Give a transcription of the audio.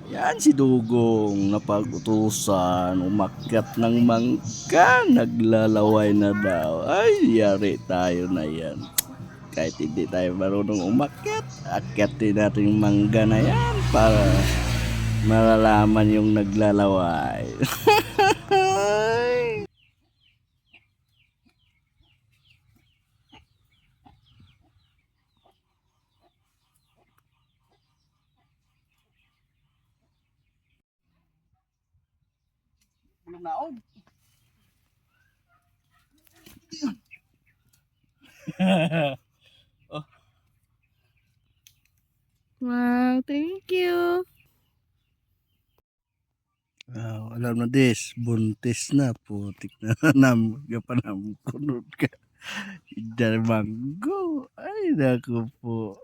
Yan si Dugong napag-utusan, umakyat ng mangga, naglalaway na daw. Ay, yari tayo na yan. Kahit hindi tayo marunong umakyat, akyatin natin yung mangga na yan para malalaman yung naglalaway. Bulong naog. Oh, Wow, thank you. alam na des, buntis na, putik na nam, gapanam, kunod ka. Darmanggo, ay naku po.